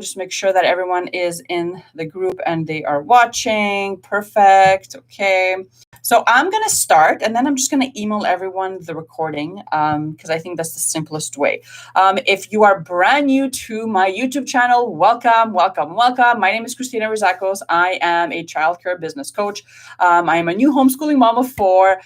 Just make sure that everyone is in the group and they are watching. Perfect. Okay. So I'm going to start and then I'm just going to email everyone the recording because I think that's the simplest way. If you are brand new to my YouTube channel, welcome, welcome, welcome. My name is Christina Rizakos. I am a childcare business coach. I am a new homeschooling mom of four.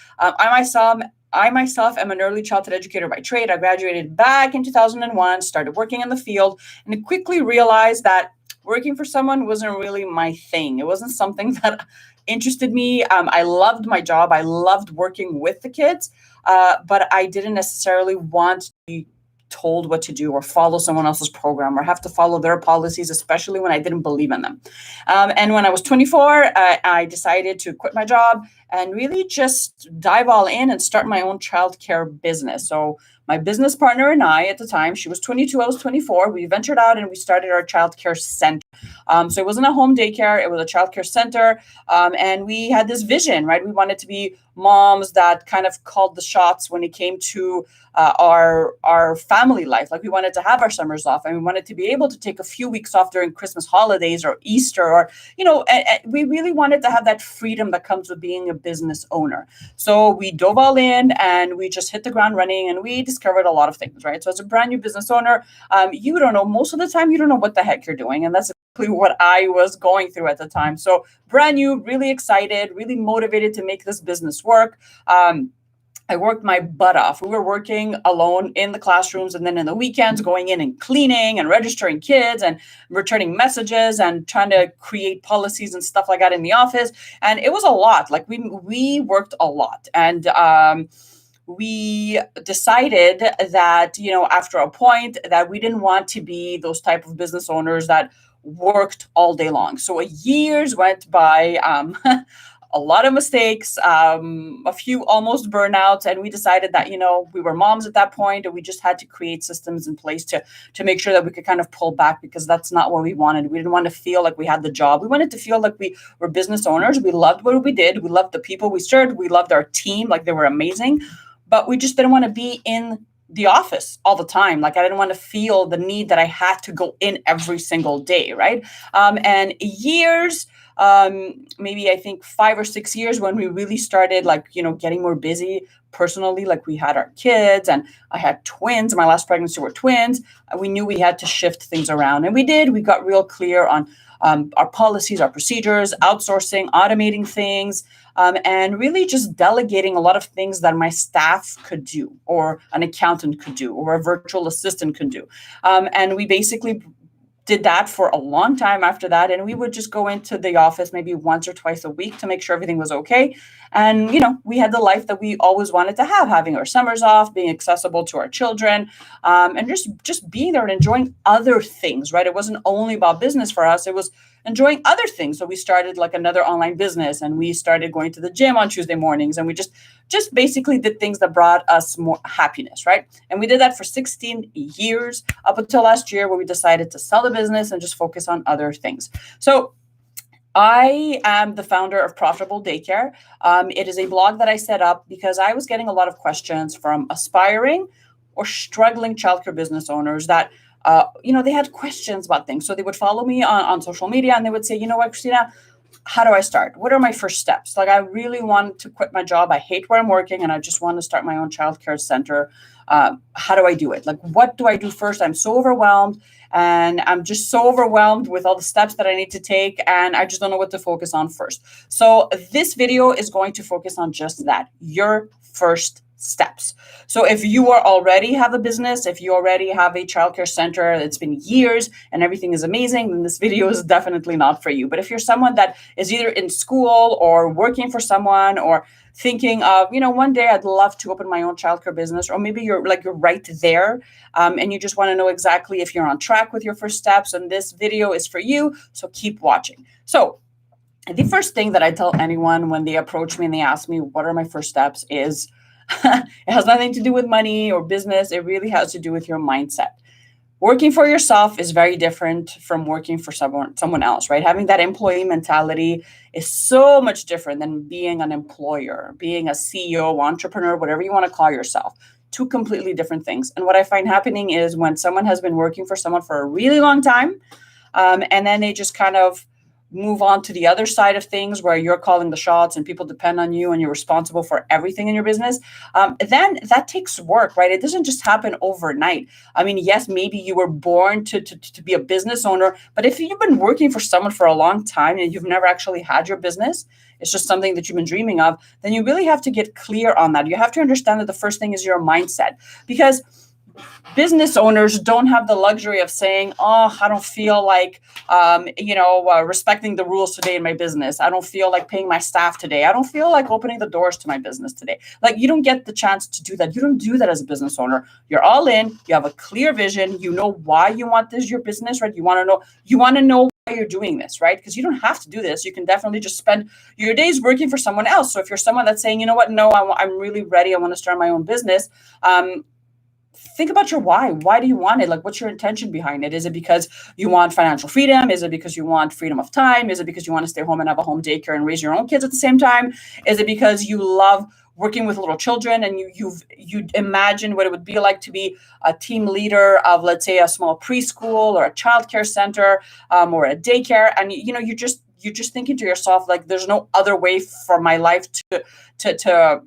I myself am an early childhood educator by trade. I graduated back in 2001, started working in the field, and I quickly realized that working for someone wasn't really my thing. It wasn't something that interested me. I loved my job. I loved working with the kids, but I didn't necessarily want to be told what to do or follow someone else's program or have to follow their policies, especially when I didn't believe in them. And when I was 24, I decided to quit my job and really just dive all in and start my own childcare business. So my business partner and I at the time, she was 22, I was 24, we ventured out and we started our childcare center. So it wasn't a home daycare, it was a childcare center. And we had this vision, right? We wanted to be moms that kind of called the shots when it came to our family life. Like we wanted to have our summers off and we wanted to be able to take a few weeks off during Christmas holidays or Easter or, we really wanted to have that freedom that comes with being a business owner. So we dove all in and we just hit the ground running and we discovered a lot of things, right? So as a brand new business owner, you don't know, most of the time, you don't know what the heck you're doing. And that's exactly what I was going through at the time. So brand new, really excited, really motivated to make this business work. I worked my butt off. We were working alone in the classrooms and then in the weekends going in and cleaning and registering kids and returning messages and trying to create policies and stuff like that in the office. And it was a lot. Like we worked a lot. And we decided that, after a point that we didn't want to be those type of business owners that worked all day long. So years went by. A lot of mistakes, a few almost burnouts. And we decided that, we were moms at that point and we just had to create systems in place to make sure that we could kind of pull back because that's not what we wanted. We didn't want to feel like we had the job. We wanted to feel like we were business owners. We loved what we did. We loved the people we served. We loved our team. Like they were amazing, but we just didn't want to be in the office all the time. Like I didn't want to feel the need that I had to go in every single day. Right. And years, maybe I think 5 or 6 years when we really started getting more busy personally, like we had our kids and I had twins. My last pregnancy were twins. We knew we had to shift things around and we did. We got real clear on our policies, our procedures, outsourcing, automating things, and really just delegating a lot of things that my staff could do or an accountant could do or a virtual assistant could do. And we basically did that for a long time after that. And we would just go into the office maybe once or twice a week to make sure everything was okay. And, we had the life that we always wanted to have, having our summers off, being accessible to our children, and just being there and enjoying other things, right? It wasn't only about business for us. It was enjoying other things. So we started like another online business and we started going to the gym on Tuesday mornings and we just basically did things that brought us more happiness, right? And we did that for 16 years up until last year where we decided to sell the business and just focus on other things. So I am the founder of Profitable Daycare. It is a blog that I set up because I was getting a lot of questions from aspiring or struggling childcare business owners that they had questions about things. So they would follow me on social media and they would say, you know what, Christina, how do I start? What are my first steps? Like, I really want to quit my job. I hate where I'm working and I just want to start my own childcare center. How do I do it? Like, what do I do first? I'm so overwhelmed and I'm just so overwhelmed with all the steps that I need to take. And I just don't know what to focus on first. So this video is going to focus on just that, your first steps. So if you already have a business, if you already have a childcare center, it's been years and everything is amazing, then this video is definitely not for you. But if you're someone that is either in school or working for someone or thinking of, one day I'd love to open my own childcare business, or maybe you're right there and you just want to know exactly if you're on track with your first steps, and this video is for you. So keep watching. So the first thing that I tell anyone when they approach me and they ask me, what are my first steps, is it has nothing to do with money or business. It really has to do with your mindset. Working for yourself is very different from working for someone else, right? Having that employee mentality is so much different than being an employer, being a CEO, entrepreneur, whatever you want to call yourself. Two completely different things. And what I find happening is when someone has been working for someone for a really long time, And then they just kind of move on to the other side of things where you're calling the shots and people depend on you and you're responsible for everything in your business, then that takes work, right? It doesn't just happen overnight. I mean, yes, maybe you were born to be a business owner, but if you've been working for someone for a long time and you've never actually had your business, it's just something that you've been dreaming of, then you really have to get clear on that. You have to understand that the first thing is your mindset, because business owners don't have the luxury of saying, oh, I don't feel like, respecting the rules today in my business. I don't feel like paying my staff today. I don't feel like opening the doors to my business today. Like, you don't get the chance to do that. You don't do that as a business owner. You're all in. You have a clear vision. You know why you want this, your business, right? You want to know why you're doing this, right? Because you don't have to do this. You can definitely just spend your days working for someone else. So if you're someone that's saying, you know what, no, I'm really ready. I want to start my own business. Think about your why. Why do you want it? Like, what's your intention behind it? Is it because you want financial freedom? Is it because you want freedom of time? Is it because you want to stay home and have a home daycare and raise your own kids at the same time? Is it because you love working with little children and you imagine what it would be like to be a team leader of, let's say, a small preschool or a childcare center, or a daycare, and you're just thinking to yourself, like, there's no other way for my life to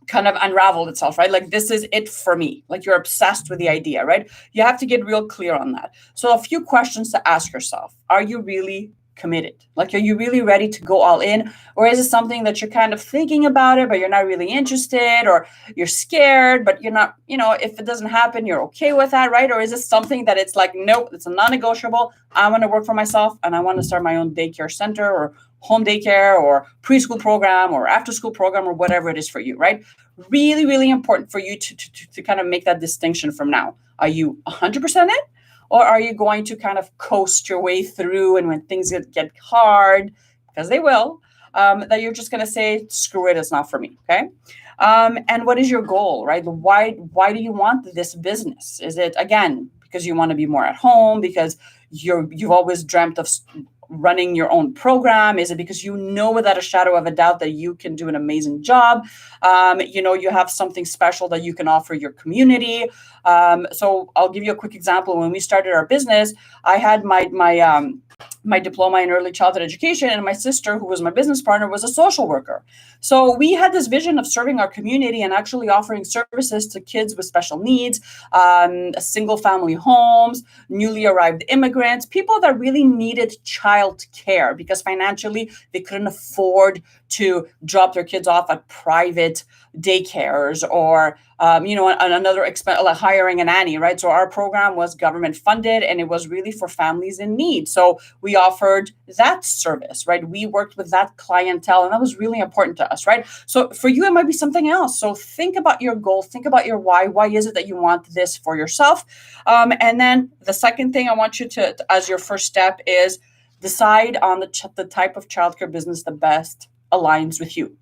kind of unraveled itself, right? Like, this is it for me. Like, you're obsessed with the idea, right? You have to get real clear on that. So a few questions to ask yourself. Are you really committed? Like, are you really ready to go all in? Or is it something that you're kind of thinking about it, but you're not really interested, or you're scared, but you're not, if it doesn't happen, you're okay with that, right? Or is it something that it's like, nope, it's a non-negotiable. I want to work for myself and I want to start my own daycare center or home daycare or preschool program or after school program or whatever it is for you, right? Really, really important for you to kind of make that distinction from now. Are you 100% in? Or are you going to kind of coast your way through, and when things get hard, because they will, that you're just going to say, screw it, it's not for me, okay? And what is your goal, right? Why do you want this business? Is it, again, because you want to be more at home, because you've always dreamt of running your own program? Is it because you know without a shadow of a doubt that you can do an amazing job? You have something special that you can offer your community. So I'll give you a quick example. When we started our business, I had my diploma in early childhood education, and my sister, who was my business partner, was a social worker. So we had this vision of serving our community and actually offering services to kids with special needs, single family homes, newly arrived immigrants, people that really needed child care because financially they couldn't afford to drop their kids off at private daycares or another expense, like hiring a nanny, right? So our program was government funded and it was really for families in need. So we offered that service, right? We worked with that clientele, and that was really important to us, right? So for you, it might be something else. So think about your goal, think about your why. Why is it that you want this for yourself? And then the second thing I want you to, as your first step, is decide on the type of childcare business that best aligns with you.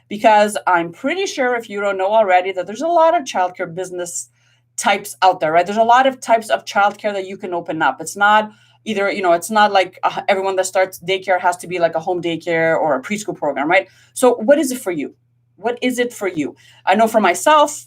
Because I'm pretty sure, if you don't know already, that there's a lot of childcare business types out there, right? There's a lot of types of childcare that you can open up. It's not either, it's not like everyone that starts daycare has to be like a home daycare or a preschool program, right? So what is it for you? What is it for you? I know for myself,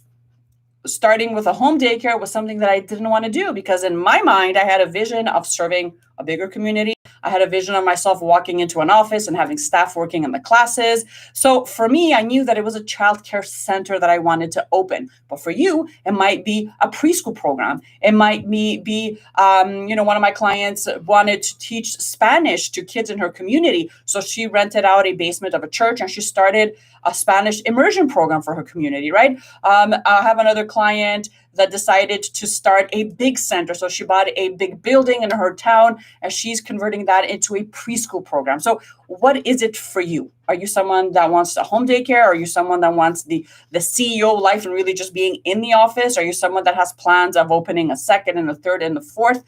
starting with a home daycare was something that I didn't want to do, because in my mind, I had a vision of serving a bigger community. I had a vision of myself walking into an office and having staff working in the classes. So for me, I knew that it was a childcare center that I wanted to open. But for you, it might be a preschool program. It might be, one of my clients wanted to teach Spanish to kids in her community. So she rented out a basement of a church and she started a Spanish immersion program for her community, right? I have another client that decided to start a big center. So she bought a big building in her town and she's converting that into a preschool program. So what is it for you? Are you someone that wants a home daycare? Are you someone that wants the CEO life and really just being in the office? Are you someone that has plans of opening a second and a third and the fourth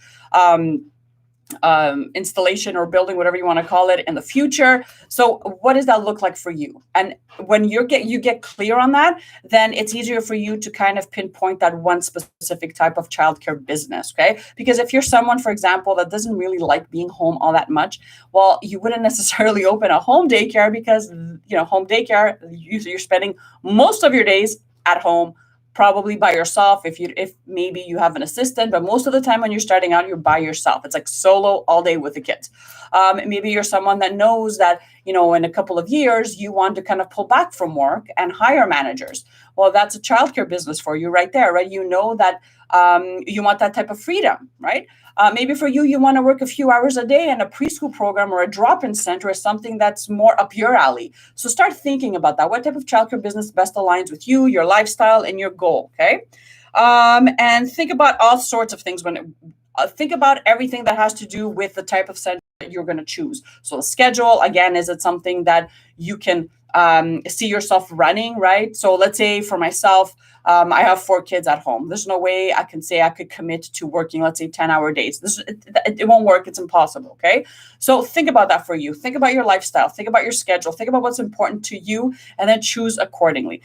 installation or building, whatever you want to call it, in the future? So what does that look like for you? And when you get clear on that, then it's easier for you to kind of pinpoint that one specific type of childcare business, okay? Because if you're someone, for example, that doesn't really like being home all that much, well, you wouldn't necessarily open a home daycare because, home daycare, you're spending most of your days at home probably by yourself. If maybe you have an assistant, but most of the time when you're starting out, you're by yourself. It's like solo all day with the kids. Maybe you're someone that knows that, in a couple of years, you want to kind of pull back from work and hire managers. Well, that's a childcare business for you right there, right? You know that you want that type of freedom, right? Maybe for you, you want to work a few hours a day, and a preschool program or a drop-in center is something that's more up your alley. So start thinking about that. What type of childcare business best aligns with you, your lifestyle, and your goal, okay? And think about all sorts of things think about everything that has to do with the type of center that you're going to choose. So the schedule, again, is it something that you can see yourself running, right? So let's say for myself, I have 4 kids at home. There's no way I can say I could commit to working, let's say 10-hour days. It won't work. It's impossible. Okay. So think about that for you. Think about your lifestyle. Think about your schedule. Think about what's important to you, and then choose accordingly.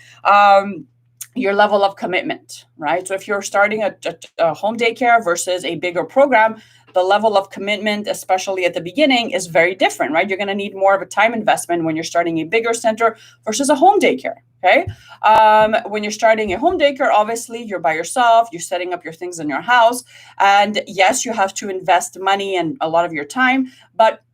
Your level of commitment, right? So if you're starting a home daycare versus a bigger program, the level of commitment, especially at the beginning, is very different, right? You're going to need more of a time investment when you're starting a bigger center versus a home daycare. Okay. When you're starting a home daycare, obviously you're by yourself, you're setting up your things in your house. And yes, you have to invest money and a lot of your time, but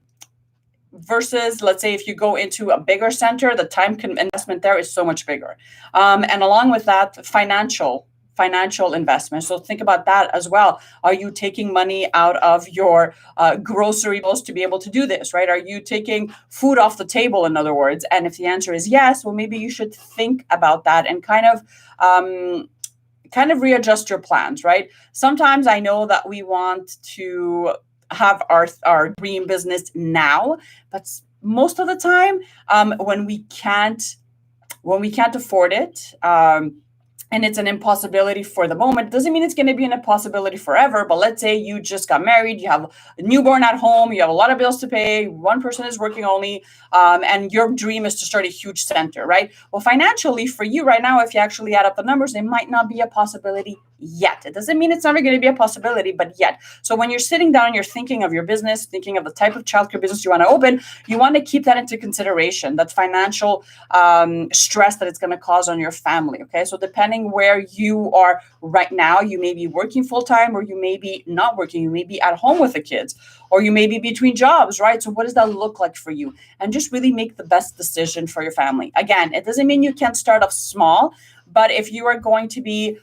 versus, let's say, if you go into a bigger center, the time investment there is so much bigger. And along with that, financial investment. So think about that as well. Are you taking money out of your grocery bills to be able to do this, right? Are you taking food off the table, in other words? And if the answer is yes, well, maybe you should think about that and kind of readjust your plans, right? Sometimes I know that we want to have our dream business now, but most of the time, when we can't afford it, and it's an impossibility for the moment, doesn't mean it's going to be an impossibility forever. But let's say you just got married, you have a newborn at home, you have a lot of bills to pay, one person is working only, and your dream is to start a huge center, right? Well, financially for you right now, if you actually add up the numbers, it might not be a possibility yet. It doesn't mean it's never going to be a possibility, but yet. So when you're sitting down and you're thinking of your business, thinking of the type of childcare business you want to open, you want to keep that into consideration, that financial stress that it's going to cause on your family. Okay. So depending where you are right now, you may be working full time, or you may be not working. You may be at home with the kids, or you may be between jobs, right? So what does that look like for you? And just really make the best decision for your family. Again, it doesn't mean you can't start off small, but if you are going to be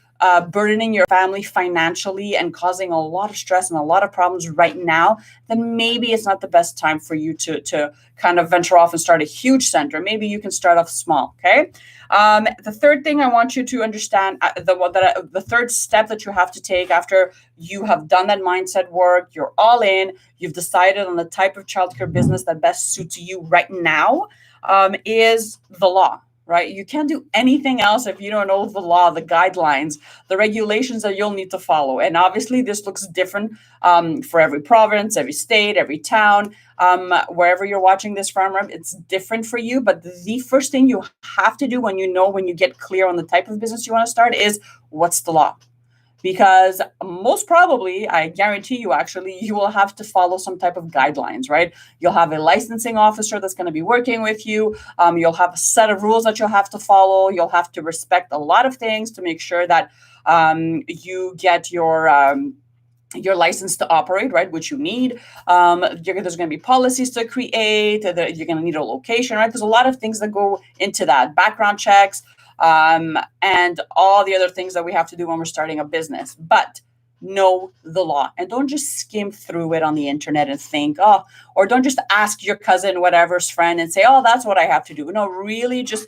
burdening your family financially and causing a lot of stress and a lot of problems right now, then maybe it's not the best time for you to kind of venture off and start a huge center. Maybe you can start off small. Okay. The third thing I want you to understand, the third step that you have to take after you have done that mindset work, you're all in, you've decided on the type of childcare business that best suits you right now, is the law. Right? You can't do anything else if you don't know the law, the guidelines, the regulations that you'll need to follow. And obviously, this looks different for every province, every state, every town, wherever you're watching this from. It's different for you. But the first thing you have to do when you get clear on the type of business you want to start is, what's the law? Because most probably, I guarantee you, actually, you will have to follow some type of guidelines, right? You'll have a licensing officer that's going to be working with you. You'll have a set of rules that you'll have to follow. You'll have to respect a lot of things to make sure that you get your license to operate, right, which you need. There's going to be policies to create. You're going to need a location, right? There's a lot of things that go into that. Background checks, and all the other things that we have to do when we're starting a business. But know the law, and don't just skim through it on the internet and think, or don't just ask your cousin, whatever's friend, and say, that's what I have to do. No, really just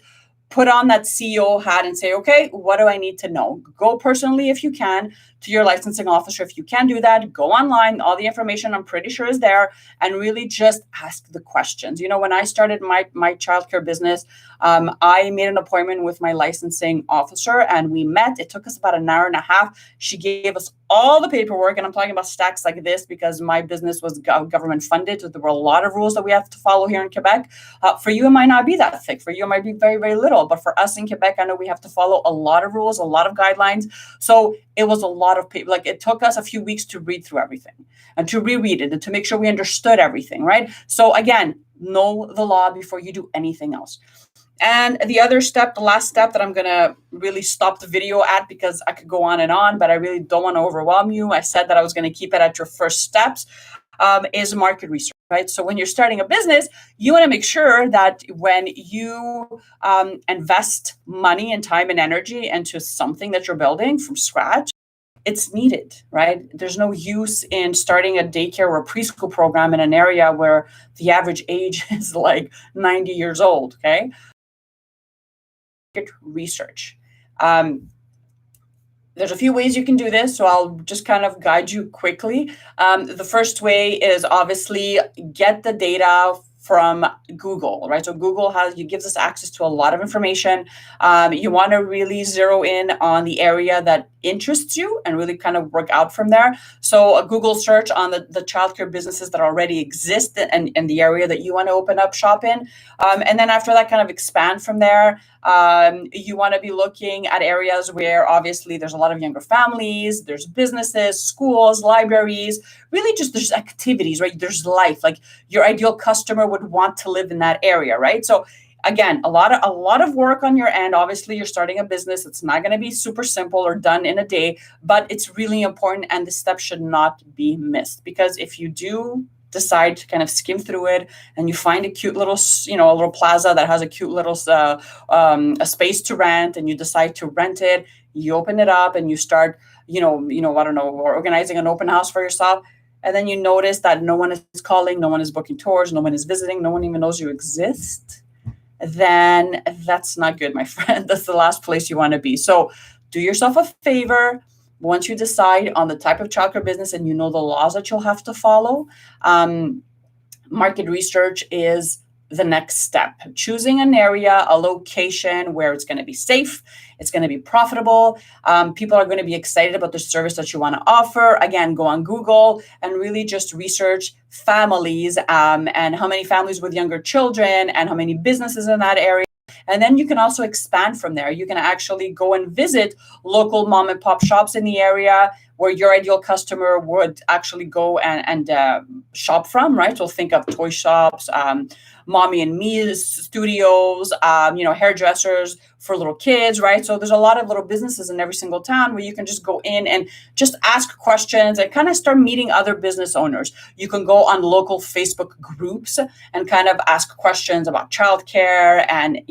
put on that CEO hat and say, okay, what do I need to know? Go personally, if you can, to your licensing officer. If you can't do that, go online. All the information, I'm pretty sure, is there, and really just ask the questions. When I started my childcare business, I made an appointment with my licensing officer, and we met. It took us about an hour and a half. She gave us all the paperwork, and I'm talking about stacks like this because my business was government funded. So there were a lot of rules that we have to follow here in Quebec. For you, it might not be that thick. For you, it might be very, very little. But for us in Quebec, I know we have to follow a lot of rules, a lot of guidelines. So it was a lot of paper. Like, it took us a few weeks to read through everything and to reread it and to make sure we understood everything, right? So again, know the law before you do anything else. And the other step, the last step that I'm going to really stop the video at, because I could go on, but I really don't want to overwhelm you. I said that I was going to keep it at your first steps, is market research, right? So when you're starting a business, you want to make sure that when you invest money and time and energy into something that you're building from scratch, it's needed, right? There's no use in starting a daycare or a preschool program in an area where the average age is like 90 years old, okay? Research. There's a few ways you can do this, so I'll just kind of guide you quickly. The first way is obviously get the data from Google, right? So Google gives us access to a lot of information. You want to really zero in on the area that interests you and really kind of work out from there. So a Google search on the childcare businesses that already exist and the area that you want to open up shop in. And then after that, kind of expand from there. You want to be looking at areas where obviously there's a lot of younger families, there's businesses, schools, libraries, really just there's activities, right? There's life, like your ideal customer would want to live in that area, right? So again, a lot of work on your end. Obviously, you're starting a business. It's not going to be super simple or done in a day, but it's really important, and the steps should not be missed, because if you do decide to kind of skim through it and you find a cute little, a little plaza that has a cute little a space to rent, and you decide to rent it, you open it up and you start, I don't know, organizing an open house for yourself. And then you notice that no one is calling, no one is booking tours, no one is visiting, no one even knows you exist. Then that's not good, my friend. That's the last place you want to be. So do yourself a favor. Once you decide on the type of childcare business and you know the laws that you'll have to follow, market research is the next step. Choosing an area, a location where it's going to be safe, it's going to be profitable. People are going to be excited about the service that you want to offer. Again, go on Google and really just research families and how many families with younger children and how many businesses in that area. And then you can also expand from there. You can actually go and visit local mom and pop shops in the area where your ideal customer would actually go and shop from, right? So think of toy shops, mommy and me studios, hairdressers for little kids, right? So there's a lot of little businesses in every single town where you can just go in and just ask questions and kind of start meeting other business owners. You can go on local Facebook groups and kind of ask questions about childcare and,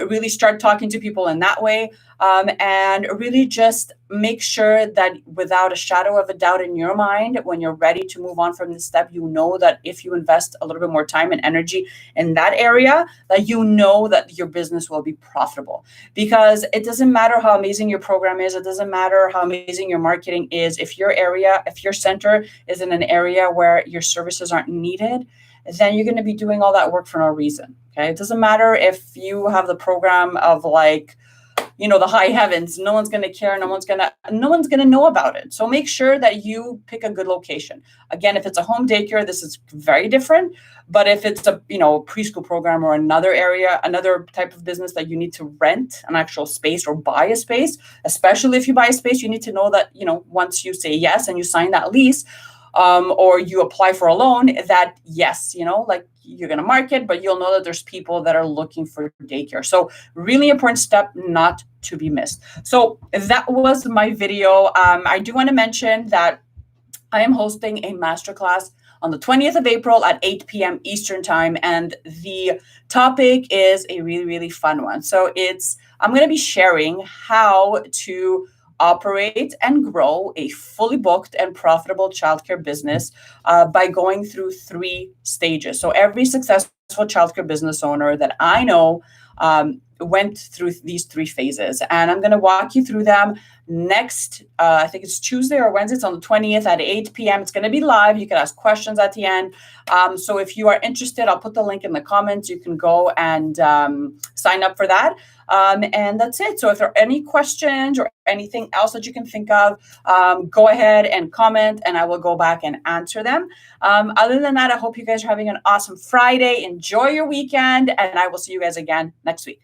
really start talking to people in that way. And really just make sure that without a shadow of a doubt in your mind, when you're ready to move on from this step, you know that if you invest a little bit more time and energy in that area, that you know that your business will be profitable. Because it doesn't matter how amazing your program is, it doesn't matter how amazing your marketing is. If your center is in an area where your services aren't needed, then you're going to be doing all that work for no reason. Okay. It doesn't matter if you have the program of the high heavens. No one's going to care. No one's going to know about it. So make sure that you pick a good location. Again, if it's a home daycare, this is very different. But if it's a preschool program or another area, another type of business that you need to rent an actual space or buy a space, especially if you buy a space, you need to know that, once you say yes and you sign that lease, or you apply for a loan, that yes, you're going to market, but you'll know that there's people that are looking for daycare. So really important step not to be missed. So that was my video. I do want to mention that I am hosting a masterclass on the 20th of April at 8 p.m. Eastern time. And the topic is a really, really fun one. So I'm going to be sharing how to operate and grow a fully booked and profitable childcare business by going through 3 stages. So every successful childcare business owner that I know went through these 3 phases, and I'm going to walk you through them next. I think it's Tuesday or Wednesday. It's on the 20th at 8 p.m. It's going to be live. You can ask questions at the end. So if you are interested, I'll put the link in the comments. You can go and sign up for that. And that's it. So if there are any questions or anything else that you can think of, go ahead and comment, and I will go back and answer them. Other than that, I hope you guys are having an awesome Friday. Enjoy your weekend, and I will see you guys again next week.